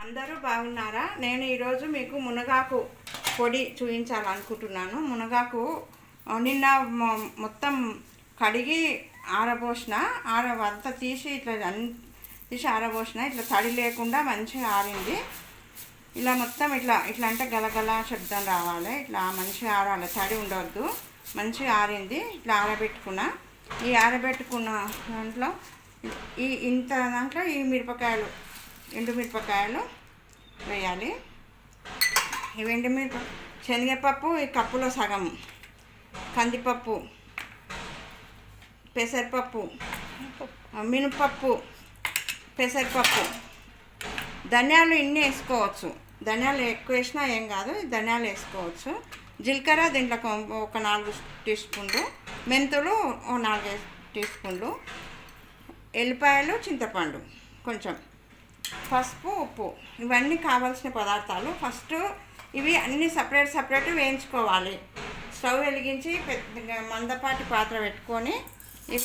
అందరూ బాగున్నారా? నేను ఈరోజు మీకు మునగాకు పొడి చూపించాలనుకుంటున్నాను. మునగాకు నిన్న మొత్తం కడిగి ఆరబోసిన అంతా తీసి తీసి ఆరబోసిన ఇట్లా తడి లేకుండా మంచిగా ఆరింది. ఇలా మొత్తం ఇట్లా అంటే గలగల శబ్దం రావాలి, ఇట్లా మంచిగా ఆరాలి, తడి ఉండవద్దు. మంచిగా ఆరింది. ఇట్లా ఆరబెట్టుకున్న దాంట్లో ఇంత దాంట్లో ఈ ఎండుమిరపకాయలు వేయాలి. ఈ శనగపప్పు ఈ కప్పులో సగం, కందిపప్పు, పెసరపప్పు, మినపప్పు, పెసరపప్పు, ధనియాలు ఇన్ని వేసుకోవచ్చు. ధనియాలు ఎక్కువ వేసినా ఏం కాదు, ధనియాలు వేసుకోవచ్చు. జీలకర్ర దీంట్లో ఒక 4 టీ స్పూన్లు, మెంతులు 4 టీ స్పూన్లు, ఎల్లిపాయలు, చింతపండు కొంచెం, పసుపు, ఉప్పు. ఇవన్నీ కావాల్సిన పదార్థాలు. ఫస్ట్ ఇవి అన్నీ సపరేట్ వేయించుకోవాలి. స్టవ్ వెలిగించి పెద్ద మందపాటి పాత్ర పెట్టుకొని ఇవి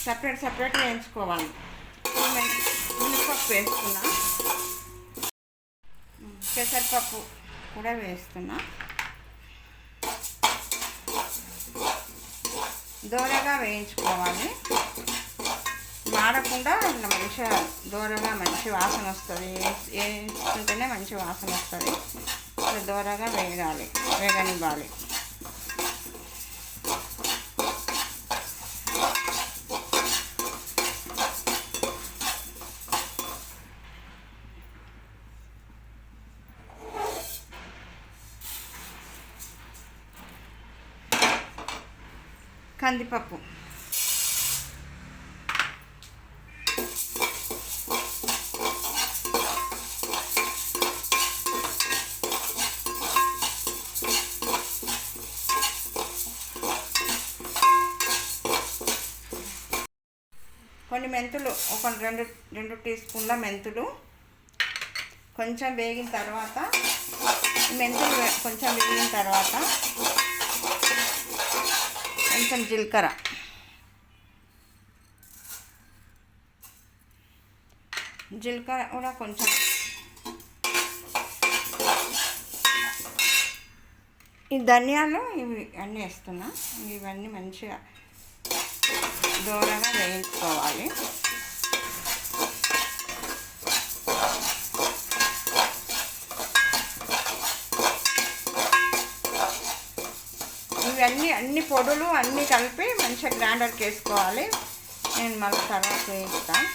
సపరేట్ వేయించుకోవాలి. మినపప్పు వేస్తున్నా, పెసరపప్పు కూడా వేస్తున్నా. దోరగా వేయించుకోవాలి, మాడకుండా ఇట్లా మంచిగా దోరగా మంచి వాసన వస్తుంది. వేసుకుంటేనే మంచి వాసన వస్తుంది. ఇట్లా దోరగా వేగనివ్వాలి. కందిపప్పు, కొన్ని మెంతులు, ఒక 2 టీ స్పూన్ల మెంతులు. కొంచెం వేగిన తర్వాత మెంతులు కొంచెం వేగిన తర్వాత కొంచెం జీలకర్ర, కూడా కొంచెం. ఈ ధనియాలు ఇవి అన్నీ వేస్తున్నా. ఇవన్నీ మంచిగా దూరంగా వేయించుకోవాలి. అన్ని పొడులు అన్నీ కలిపి మంచిగా గ్రైండర్కి వేసుకోవాలి. నేను మళ్ళీ తర్వాత వేస్తాను.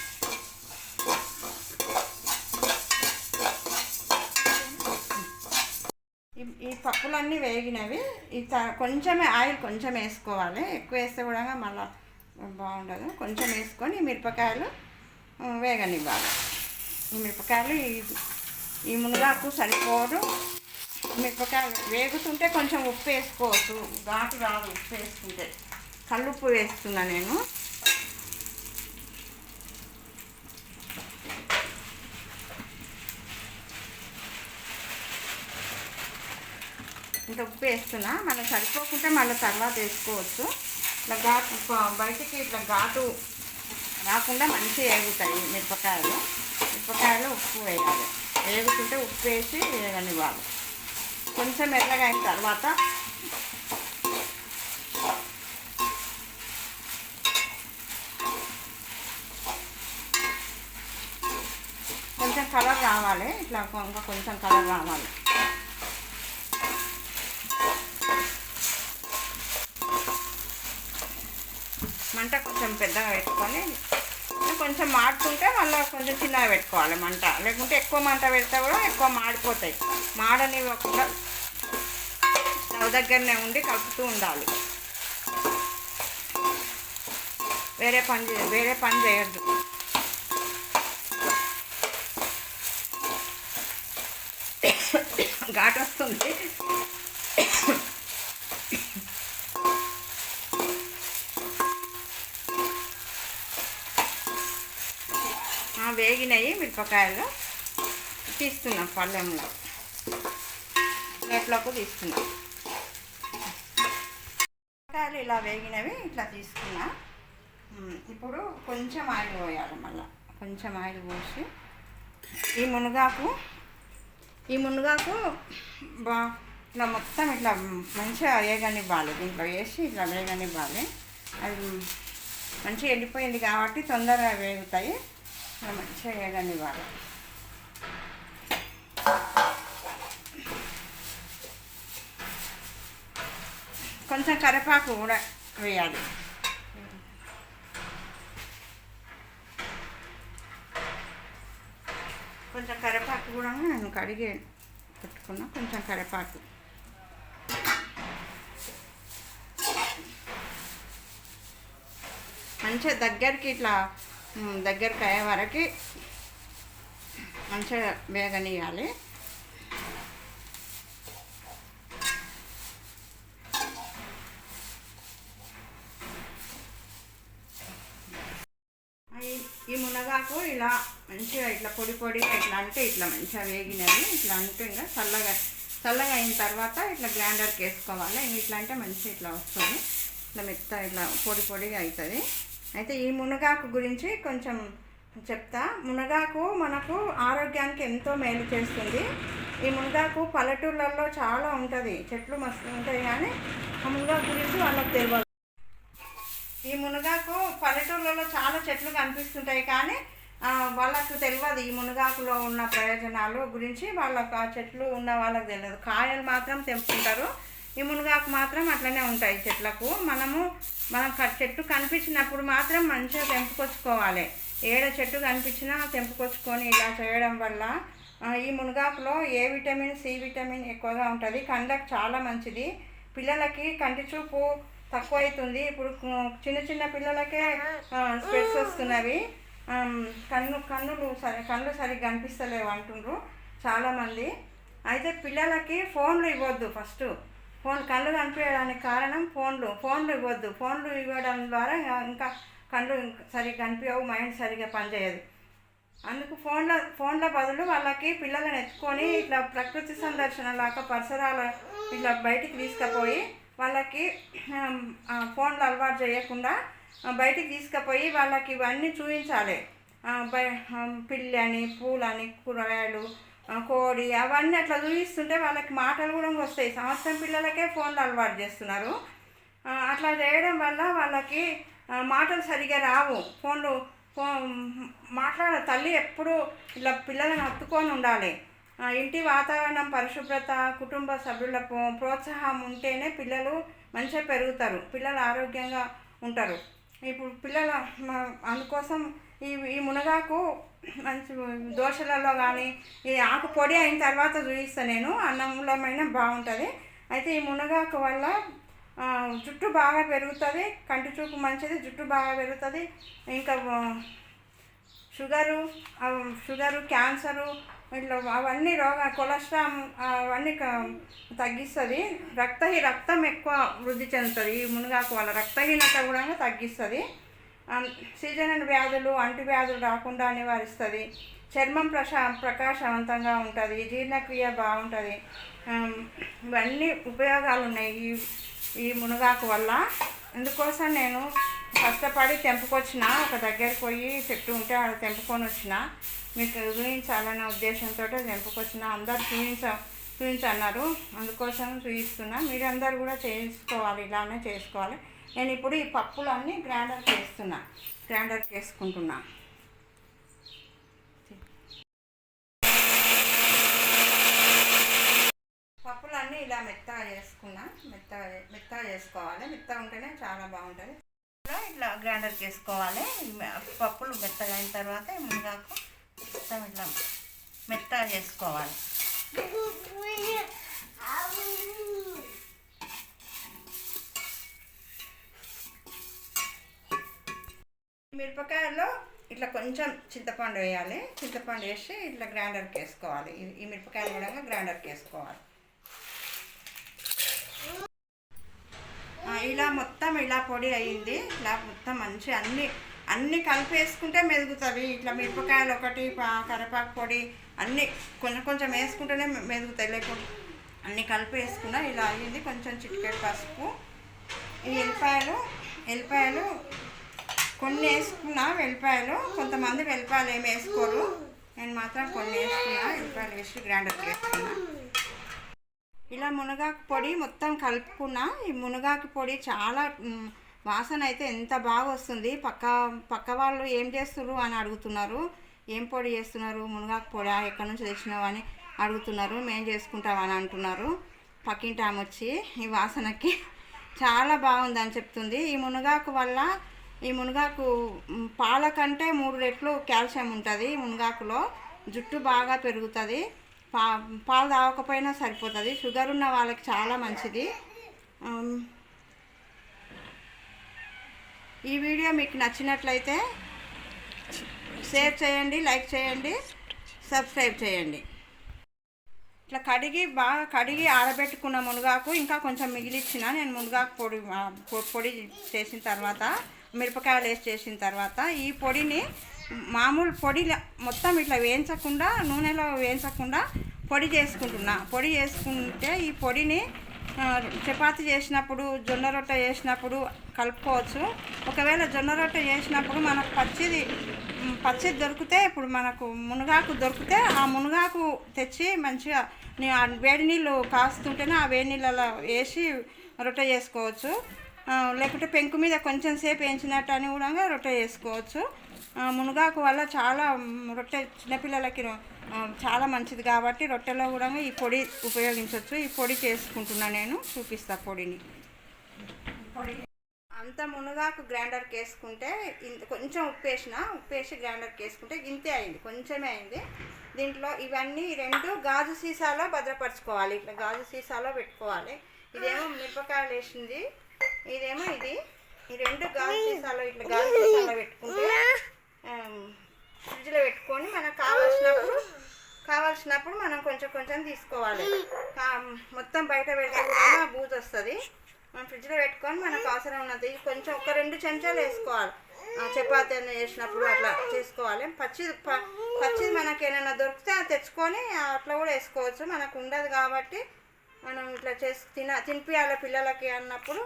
ఈ పప్పులన్నీ వేగినవి. కొంచెమే ఆయిల్ కొంచెం వేసుకోవాలి. ఎక్కువ వేస్తే కూడా మళ్ళీ బాగుండదు. కొంచెం వేసుకొని మిరపకాయలు వేగనివ్వాలి. ఈ మిరపకాయలు ఈ మునగాకు సరిపోదు. మిరపకాయలు వేగుతుంటే కొంచెం ఉప్పు వేసుకోవచ్చు. ఘాటు రాదు ఉప్పు వేసుకుంటే. కల్లుప్పు వేస్తున్నా నేను. ఇంత ఉప్పు వేస్తున్నా. మళ్ళీ సరిపోకుంటే మళ్ళీ తర్వాత వేసుకోవచ్చు. ఇట్లా ఘాటు బయటికి ఇట్లా ఘాటు రాకుండా మంచిగా వేగుతాయి మిరపకాయలు. ఉప్పు వేయాలి. వేగుతుంటే ఉప్పు వేసి వేగనివ్వాలి. కొంచెం ఎర్రగా అయిన తర్వాత కొంచెం కలర్ రావాలి. ఇట్లా ఇంకా కొంచెం కలర్ రావాలి. మంట కొంచెం పెద్దగా పెట్టుకొని కొంచెం మాడుతుంటే మళ్ళీ కొంచెం చిన్నగా పెట్టుకోవాలి మంట. లేకుంటే ఎక్కువ మంట పెడితే కూడా ఎక్కువ మాడిపోతాయి. మాడనివ్వకుండా స్టవ్ దగ్గరనే ఉండి కలుపుతూ ఉండాలి. వేరే పని చేయొద్దు. ఘాటు వస్తుంది. వేగినాయి మిరపకాయలు. తీస్తున్నాం పళ్ళెంలో, ప్లేట్లోకి తీస్తున్నాం. మిరపకాయలు ఇలా వేగినవి ఇట్లా తీసుకున్నా. ఇప్పుడు కొంచెం ఆయిల్ పోయాలి. మళ్ళీ కొంచెం ఆయిల్ పోసి ఈ మునగాకు ఈ మునగాకు బా ఇట్లా మొత్తం ఇట్లా మంచిగా వేగనివ్వాలి. దీంట్లో వేసి ఇట్లా వేగనివ్వాలి. అది మంచిగా ఎండిపోయింది కాబట్టి తొందరగా వేగుతాయి. మంచిగా వేగనివ్వాలి. కొంచెం కరివేపాకు కూడా వేయాలి. కొంచెం కరివేపాకు కూడా నేను కడిగి పెట్టుకున్నా. కొంచెం కరివేపాకు మంచిగా దగ్గరికి ఇట్లా దగ్గరికి అయ్యే వరకు మంచిగా వేగనియాలి. ఈ మునగాకు ఇలా మంచిగా ఇట్లా పొడి పొడిగా ఇట్లా అంటే ఇట్లా మంచిగా వేగినది. ఇట్లా అంటే ఇంకా చల్లగా అయిన తర్వాత ఇట్లా గ్రైండర్కి వేసుకోవాలి. ఇట్లా అంటే మంచిగా ఇట్లా వస్తుంది. ఇట్లా మెత్త ఇట్లా పొడి పొడిగా అవుతుంది. అయితే ఈ మునగాకు గురించి కొంచెం చెప్తా. మునగాకు మనకు ఆరోగ్యానికి ఎంతో మేలు చేస్తుంది. ఈ మునగాకు పల్లెటూళ్ళల్లో చాలా ఉంటుంది. చెట్లు మస్తు ఉంటాయి కానీ ఆ మునగాకు గురించి వాళ్ళకి తెలియదు. ఈ మునగాకు పల్లెటూళ్ళలో చాలా చెట్లు కనిపిస్తుంటాయి కానీ వాళ్ళకు తెలియదు ఈ మునగాకులో ఉన్న ప్రయోజనాలు గురించి. వాళ్ళకు ఆ చెట్లు ఉన్న వాళ్ళకి తెలియదు. కాయలు మాత్రం తెంపుకుంటారు. ఈ మునగాకు మాత్రం అట్లనే ఉంటాయి చెట్లకు. మనం చెట్టు కనిపించినప్పుడు మాత్రం మంచిగా తెంపుకొచ్చుకోవాలి. ఏడ చెట్టు కనిపించినా తెంపుకొచ్చుకొని ఇలా చేయడం వల్ల ఈ మునగాకులో ఏ విటమిన్, సి విటమిన్ ఎక్కువగా ఉంటుంది. కండ్లకు చాలా మంచిది. పిల్లలకి కంటి చూపు తక్కువ అవుతుంది. ఇప్పుడు చిన్న పిల్లలకే స్పెట్స్ వస్తున్నవి. కళ్ళు సరిగ్గా కనిపిస్తలేవు అంటుండ్రు చాలామంది. అయితే పిల్లలకి ఫోన్లు ఇవ్వద్దు. ఫస్ట్ కళ్ళు కనిపించడానికి కారణం ఫోన్లు ఇవ్వద్దు. ఫోన్లు ఇవ్వడం ద్వారా ఇంకా కళ్ళు సరిగ్గా కనిపించవు, మైండ్ సరిగ్గా పనిచేయదు. అందుకు ఫోన్ల బదులు వాళ్ళకి పిల్లలను ఎత్తుకొని ఇట్లా ప్రకృతి సందర్శన లాగా పరిసరాలు ఇట్లా బయటికి తీసుకుపోయి వాళ్ళకి ఫోన్లు అలవాటు చేయకుండా బయటికి తీసుకుపోయి వాళ్ళకి ఇవన్నీ చూపించాలి. పిల్లి అని, పూలని, కూరగాయలు, కోడి అవన్నీ అట్లా చూపిస్తుంటే వాళ్ళకి మాటలు కూడా వస్తాయి. సంవత్సరం పిల్లలకే ఫోన్లు అలవాటు చేస్తున్నారు. అట్లా చేయడం వల్ల వాళ్ళకి మాటలు సరిగా రావు. తల్లి ఎప్పుడు ఇలా పిల్లలను హత్తుకొని ఉండాలి. ఇంటి వాతావరణం పరిశుభ్రత, కుటుంబ సభ్యుల ప్రోత్సాహం ఉంటేనే పిల్లలు మంచిగా పెరుగుతారు. పిల్లలు ఆరోగ్యంగా ఉంటారు. ఇప్పుడు అందుకోసం ఈ మునగాకు మంచి దోశలలో కానీ ఈ ఆకు పొడి అయిన తర్వాత చూపిస్తాను నేను. అన్నంలోమైన బాగుంటుంది. అయితే ఈ మునగాకు వల్ల జుట్టు బాగా పెరుగుతుంది. కంటి చూపు మంచిది, జుట్టు బాగా పెరుగుతుంది. ఇంకా షుగరు, క్యాన్సరు ఇట్లా అవన్నీ కొలెస్ట్రాల్ అవన్నీ తగ్గిస్తుంది. రక్తం ఎక్కువ వృద్ధి చెందుతుంది ఈ మునగాకు వల్ల. రక్తహీనత కూడా తగ్గిస్తుంది. సీజనల్ వ్యాధులు, అంటువ్యాధులు రాకుండా నివారిస్తుంది. చర్మం ప్రకాశవంతంగా ఉంటుంది. జీర్ణక్రియ బాగుంటుంది. ఇవన్నీ ఉపయోగాలు ఉన్నాయి ఈ మునగాకు వల్ల. అందుకోసం నేను కష్టపడి తెంపుకొచ్చిన. ఒక దగ్గరికి పోయి చెట్టు ఉంటే అక్కడ తెంపుకొని వచ్చిన. మీకు చూపించాలనే ఉద్దేశంతో తెంపుకొచ్చిన. అందరు చూపించన్నారు, అందుకోసం చూపిస్తున్నా. మీరందరూ కూడా చేసుకోవాలి, ఇలానే చేసుకోవాలి. నేను ఇప్పుడు ఈ పప్పులన్నీ గ్రైండర్కి వేసుకుంటున్నా. పప్పులన్నీ ఇలా మెత్తగా చేసుకోవాలి. మెత్తగా ఉంటేనే చాలా బాగుంటుంది. ఇట్లా గ్రైండర్కి వేసుకోవాలి. పప్పులు మెత్తగా అయిన తర్వాత మునగాకు మొత్తం ఇట్లా మెత్తగా చేసుకోవాలి. మిరపకాయల్లో ఇట్లా కొంచెం చింతపండు వేయాలి. చింతపండు వేసి ఇట్లా గ్రైండర్కి వేసుకోవాలి. ఈ మిరపకాయలు కూడా గ్రైండర్కి వేసుకోవాలి. ఇలా మొత్తం ఇలా పొడి అయ్యింది. ఇలా మొత్తం మంచి అన్నీ కలిపి వేసుకుంటే మెదుగుతుంది. ఇట్లా మిరపకాయలు ఒకటి, కరివేపాకు పొడి అన్నీ కొంచెం వేసుకుంటేనే మెదుగుతాయి. లేకపోతే అన్నీ కలిపి వేసుకున్నా ఇలా అయ్యింది. కొంచెం చిటికెడు పసుపు. ఈ ఎల్లిపాయలు కొన్ని వేసుకున్నా. కొంతమంది వెల్లిపాయలు ఏమి వేసుకోరు. నేను మాత్రం కొన్ని వేసుకున్నా, ఇంకా వేసి గ్రైండర్కి వేసుకున్నా. ఇలా మునగాకు పొడి మొత్తం కలుపుకున్నా. ఈ మునగాకు పొడి చాలా వాసన అయితే ఎంత బాగా వస్తుంది. పక్క వాళ్ళు ఏం చేస్తున్నారు అని అడుగుతున్నారు. ఏం పొడి చేస్తున్నారు, మునగాకు పొడి ఎక్కడి నుంచి తెచ్చినావు అని అడుగుతున్నారు. మేము చేసుకుంటామని అంటున్నారు. పక్కింటి ఆమె వచ్చి ఈ వాసనకి చాలా బాగుందని చెప్తుంది. ఈ మునగాకు వల్ల, ఈ మునగాకు పాల కంటే 3 రెట్లు కాల్షియం ఉంటుంది మునగాకులో. జుట్టు బాగా పెరుగుతుంది. పాలు తాగకపోయినా సరిపోతుంది. షుగర్ ఉన్న వాళ్ళకి చాలా మంచిది. ఈ వీడియో మీకు నచ్చినట్లయితే షేర్ చేయండి, లైక్ చేయండి, సబ్స్క్రైబ్ చేయండి. ఇట్లా బాగా కడిగి ఆరబెట్టుకున్న మునగాకు ఇంకా కొంచెం మిగిలిచ్చిన నేను మునగాకు పొడి చేసిన తర్వాత, మిరపకాయలు వేసి చేసిన తర్వాత ఈ పొడిని మామూలు పొడి మొత్తం ఇట్లా వేయించకుండా, నూనెలో వేయించకుండా పొడి చేసుకుంటున్నా. పొడి చేసుకుంటే ఈ పొడిని చపాతీ చేసినప్పుడు, జొన్న రొట్టె చేసినప్పుడు కలుపుకోవచ్చు. ఒకవేళ జొన్న రొట్టె చేసినప్పుడు మనకు పచ్చిది దొరికితే, ఇప్పుడు మనకు మునగాకు దొరికితే ఆ మునగాకు తెచ్చి మంచిగా వేడి నీళ్ళు కాస్తుంటేనే ఆ వేడి నీళ్ళలో వేసి రొట్టె చేసుకోవచ్చు. లేకుంటే పెంకు మీద కొంచెం సేపు వేయించినట్టు అని కూడా రొట్టె చేసుకోవచ్చు. మునగాకు వల్ల చాలా రొట్టె చిన్నపిల్లలకి చాలా మంచిది కాబట్టి రొట్టెలో కూడా ఈ పొడి ఉపయోగించవచ్చు. ఈ పొడి చేసుకుంటున్నా నేను, చూపిస్తా పొడిని. అంత మునగాకు గ్రైండర్కి వేసుకుంటే కొంచెం ఉప్పేసి గ్రైండర్కి వేసుకుంటే ఇంతే అయింది, కొంచెమే అయింది. దీంట్లో ఇవన్నీ 2 గాజు సీసాలో భద్రపరచుకోవాలి. ఇట్లా గాజు సీసాలో పెట్టుకోవాలి. ఇదేమో మిరపకాయలు వేసింది, ఇదేమో ఇది. ఈ 2 గాజు సీసాలో పెట్టుకుంటే ఫ్రిడ్జ్లో పెట్టుకొని మనకు కావాల్సినప్పుడు మనం కొంచెం తీసుకోవాలి. మొత్తం బయట పెడితే కూడా బూజు వస్తుంది. మనం ఫ్రిడ్జ్లో పెట్టుకొని మనకు అవసరం ఉన్నది కొంచెం 1-2 చెంచాలు వేసుకోవాలి. చపాతీ చేసినప్పుడు అట్లా చేసుకోవాలి. పచ్చిది మనకి ఏమైనా దొరికితే అది తెచ్చుకొని అట్లా కూడా వేసుకోవచ్చు. మనకు ఉండదు కాబట్టి మనం ఇట్లా తినిపించాలి పిల్లలకి అన్నప్పుడు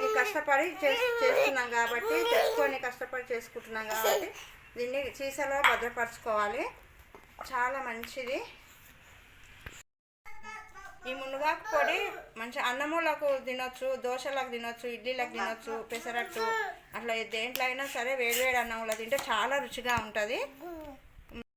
ఈ కష్టపడి చేస్తున్నాం కాబట్టి, తెచ్చుకొని కష్టపడి చేసుకుంటున్నాం కాబట్టి దీన్ని సీసాలో భద్రపరచుకోవాలి. చాలా మంచిది. ఈ మునగాకు పొడి మంచి అన్నములకు తినొచ్చు, దోశలకు తినొచ్చు, ఇడ్లీలకు తినొచ్చు, పెసరట్టు అట్లా దేంట్లో అయినా సరే వేడివేడి అన్నంలో తింటే చాలా రుచిగా ఉంటుంది.